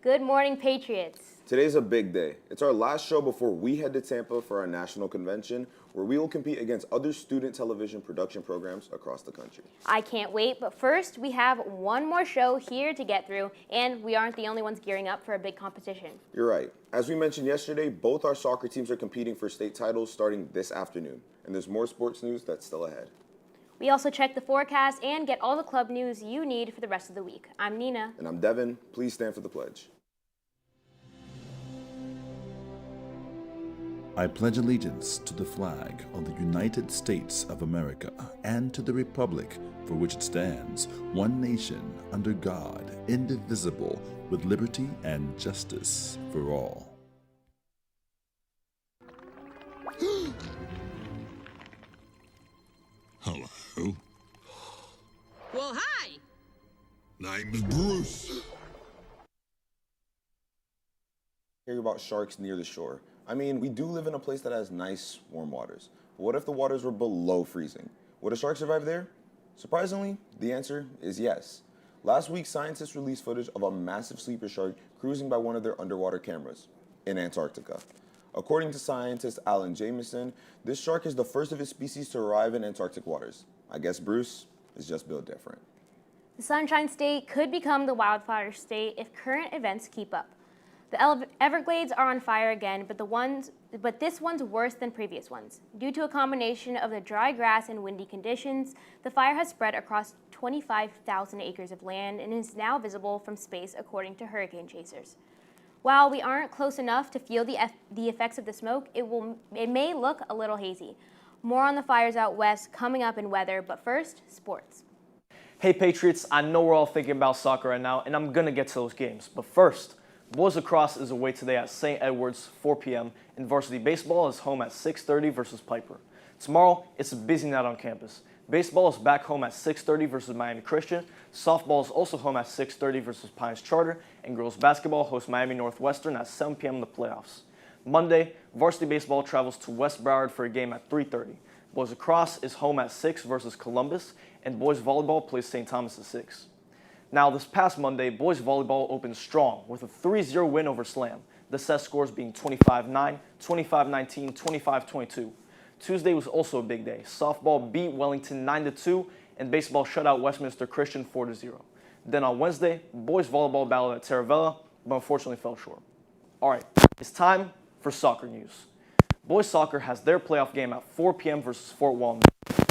Good morning, Patriots. Today's a big day. It's our last show before we head to Tampa for our national convention, where we will compete against other student television production programs across the country. I can't wait, but first we have one more show here to get through, and we aren't the only ones gearing up for a big competition. You're right. As we mentioned yesterday, both our soccer teams are competing for state titles starting this afternoon, and there's more sports news that's still ahead. We also check the forecast and get all the club news you need for the rest of the week. I'm Nina. And I'm Devin. Please stand for the pledge. I pledge allegiance to the flag of the United States of America and to the republic for which it stands, one nation, under God, indivisible, with liberty and justice for all. Hello. Well, hi. Name's Bruce. Hear about sharks near the shore. I mean, we do live in a place that has nice, warm waters. But what if the waters were below freezing? Would a shark survive there? Surprisingly, the answer is yes. Last week, scientists released footage of a massive sleeper shark cruising by one of their underwater cameras in Antarctica. According to scientist Alan Jamieson, this shark is the first of its species to arrive in Antarctic waters. I guess Bruce is just built different. The Sunshine State could become the wildfire state if current events keep up. The Everglades are on fire again, but this one's worse than previous ones. Due to a combination of the dry grass and windy conditions, the fire has spread across 25,000 acres of land and is now visible from space, according to hurricane chasers. While we aren't close enough to feel the effects of the smoke, it may look a little hazy. More on the fires out west coming up in weather, but first, sports. Hey Patriots, I know we're all thinking about soccer right now, and I'm gonna get to those games. But first, boys lacrosse is away today at St. Edward's, 4 p.m., and varsity baseball is home at 6:30 versus Piper. Tomorrow, it's a busy night on campus. Baseball is back home at 6:30 versus Miami Christian. Softball is also home at 6:30 versus Pines Charter, and girls basketball hosts Miami Northwestern at 7 p.m. in the playoffs. Monday, varsity baseball travels to West Broward for a game at 3:30. Boys lacrosse is home at 6 versus Columbus, and boys volleyball plays St. Thomas at 6. Now, this past Monday, boys volleyball opened strong with a 3-0 win over Slam, the set scores being 25-9, 25-19, 25-22. Tuesday was also a big day. Softball beat Wellington 9-2, and baseball shut out Westminster Christian 4-0. Then on Wednesday, boys volleyball battled at Taravella, but unfortunately fell short. All right, it's time for soccer news. Boys soccer has their playoff game at 4 p.m. versus Fort Walton.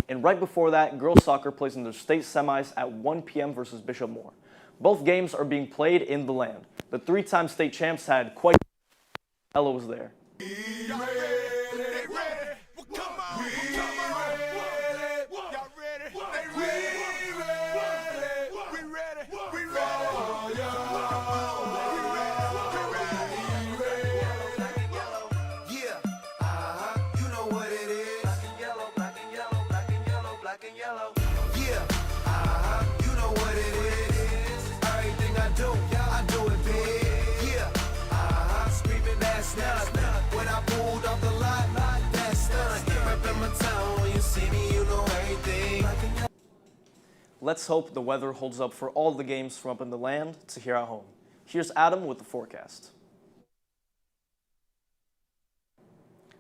And right before that, girls soccer plays in their state semis at 1 p.m. versus Bishop Moore. Both games are being played in the land. The three-time state champs had quite Ella was there. Let's hope the weather holds up for all the games from up in the land to here at home. Here's Adam with the forecast.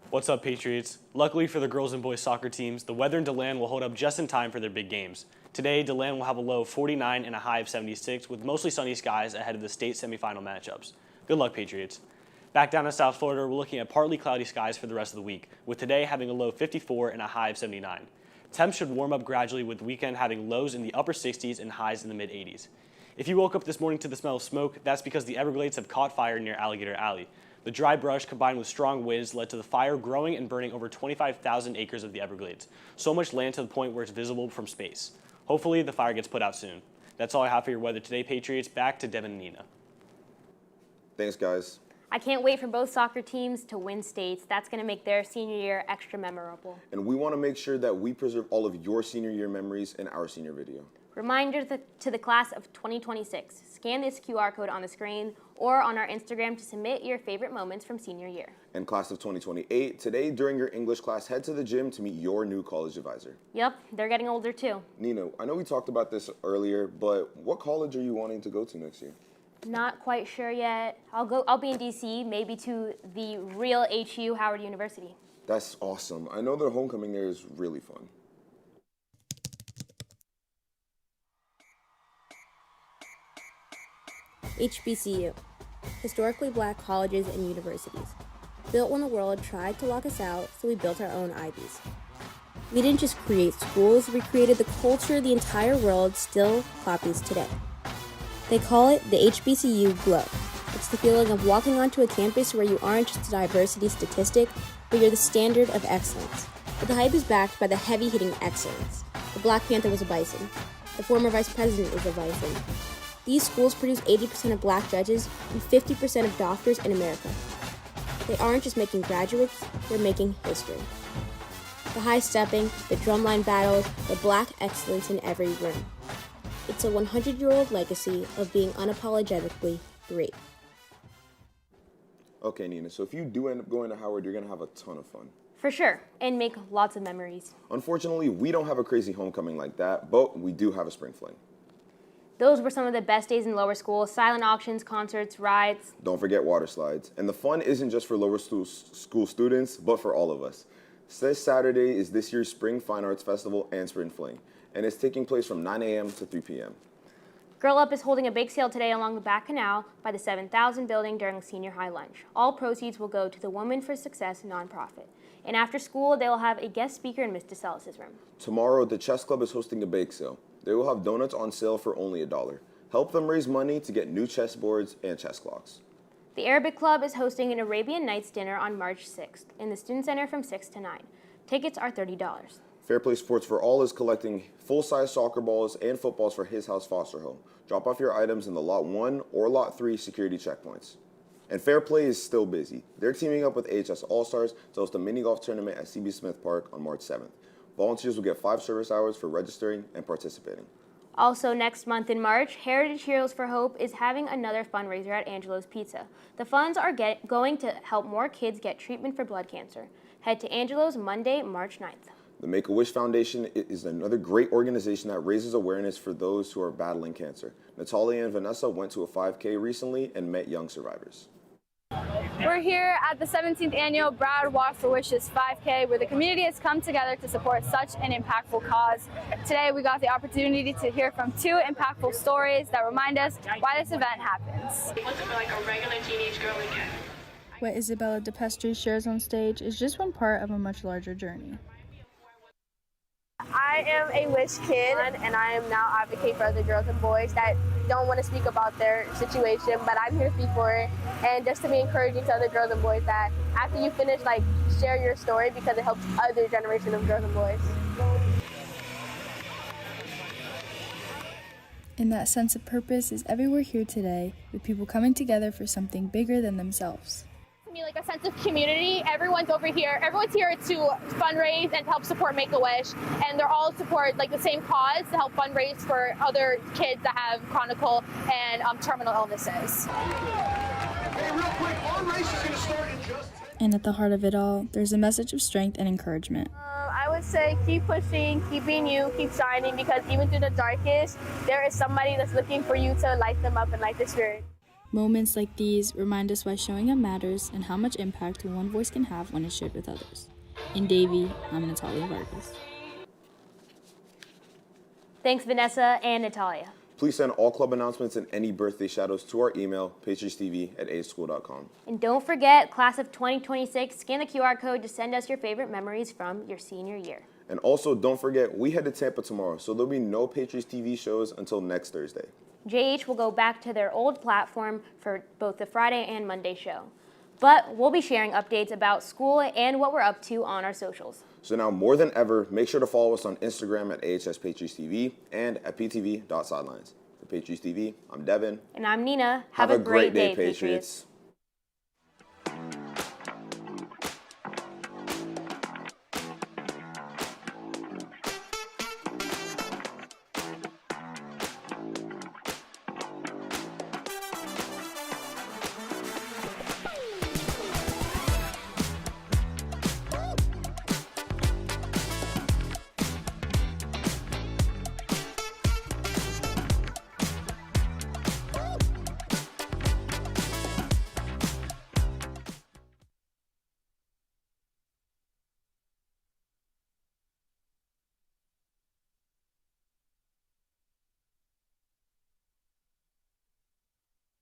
What's up, Patriots? Luckily for the girls and boys soccer teams, the weather in DeLand will hold up just in time for their big games. Today, DeLand will have a low of 49 and a high of 76 with mostly sunny skies ahead of the state semifinal matchups. Good luck, Patriots. Back down to South Florida, we're looking at partly cloudy skies for the rest of the week, with today having a low of 54 and a high of 79. Temps should warm up gradually with the weekend having lows in the upper 60s and highs in the mid-80s. If you woke up this morning to the smell of smoke, that's because the Everglades have caught fire near Alligator Alley. The dry brush combined with strong winds led to the fire growing and burning over 25,000 acres of the Everglades, so much land to the point where it's visible from space. Hopefully the fire gets put out soon. That's all I have for your weather today, Patriots. Back to Devin and Nina. Thanks, guys. I can't wait for both soccer teams to win states. That's going to make their senior year extra memorable. And we want to make sure that we preserve all of your senior year memories in our senior video. Reminder to the class of 2026, scan this QR code on the screen or on our Instagram to submit your favorite moments from senior year. And class of 2028, today during your English class, head to the gym to meet your new college advisor. Yep, they're getting older too. Nina, I know we talked about this earlier, but what college are you wanting to go to next year? Not quite sure yet. I'll be in DC, maybe to the real HU, Howard University. That's awesome. I know their homecoming there is really fun. HBCU, historically black colleges and universities. Built when the world tried to lock us out, so we built our own Ivies. We didn't just create schools, we created the culture the entire world still copies today. They call it the HBCU Glow. It's the feeling of walking onto a campus where you aren't just a diversity statistic, but you're the standard of excellence. But the hype is backed by the heavy-hitting excellence. The Black Panther was a bison. The former vice president is a bison. These schools produce 80% of black judges and 50% of doctors in America. They aren't just making graduates, they're making history. The high-stepping, the drumline battles, the black excellence in every room. It's a 100-year-old legacy of being unapologetically great. Okay, Nina, so if you do end up going to Howard, you're going to have a ton of fun. For sure, and make lots of memories. Unfortunately, we don't have a crazy homecoming like that, but we do have a spring fling. Those were some of the best days in lower school: silent auctions, concerts, rides. Don't forget water slides. And the fun isn't just for lower school students, but for all of us. This Saturday is this year's Spring Fine Arts Festival and Spring Fling, and it's taking place from 9 a.m. to 3 p.m. Girl Up is holding a bake sale today along the back canal by the 7000 building during senior high lunch. All proceeds will go to the Women for Success nonprofit. And after school, they will have a guest speaker in Ms. DeSalis' room. Tomorrow, the Chess Club is hosting a bake sale. They will have donuts on sale for only $1. Help them raise money to get new chess boards and chess clocks. The Arabic Club is hosting an Arabian Nights dinner on March 6th in the Student Center from 6 to 9. Tickets are $30. Fair Play Sports for All is collecting full-size soccer balls and footballs for his house foster home. Drop off your items in the Lot 1 or Lot 3 security checkpoints. And Fair Play is still busy. They're teaming up with AHS All-Stars to host a mini golf tournament at CB Smith Park on March 7th. Volunteers will get 5 service hours for registering and participating. Also next month in March, Heritage Heroes for Hope is having another fundraiser at Angelo's Pizza. The funds are going to help more kids get treatment for blood cancer. Head to Angelo's Monday, March 9th. The Make-A-Wish Foundation is another great organization that raises awareness for those who are battling cancer. Natalia and Vanessa went to a 5K recently and met young survivors. We're here at the 17th annual Broward Walk for Wishes 5K, where the community has come together to support such an impactful cause. Today we got the opportunity to hear from 2 impactful stories that remind us why this event happens. What's it like a regular teenage girl again? What Isabella DePestre shares on stage is just one part of a much larger journey. I am a Wish kid, and I am now advocating for other girls and boys that don't want to speak about their situation, but I'm here to speak for it, and just to be encouraging to other girls and boys that after you finish, share your story because it helps other generation of girls and boys. And that sense of purpose is everywhere here today, with people coming together for something bigger than themselves. Like a sense of community. Everyone's here to fundraise and help support Make-A-Wish, and they're all support the same cause to help fundraise for other kids that have chronic and terminal illnesses. Hey, real quick, our race is going to start in just 10. And at the heart of it all, there's a message of strength and encouragement. I would say keep pushing, keep being you, keep shining, because even through the darkest, there is somebody that's looking for you to light them up and light their spirit. Moments like these remind us why showing up matters and how much impact one voice can have when it's shared with others. In Davie, I'm Natalia Vargas. Thanks, Vanessa and Natalia. Please send all club announcements and any birthday shoutouts to our email, PatriotsTV@aschool.com. And don't forget, class of 2026, scan the QR code to send us your favorite memories from your senior year. And also, don't forget, we head to Tampa tomorrow, so there'll be no Patriots TV shows until next Thursday. JH will go back to their old platform for both the Friday and Monday show. But we'll be sharing updates about school and what we're up to on our socials. So now more than ever, make sure to follow us on Instagram at AHS Patriots TV and at ptv.sidelines. For Patriots TV, I'm Devin. And I'm Nina. Have a great day, Patriots.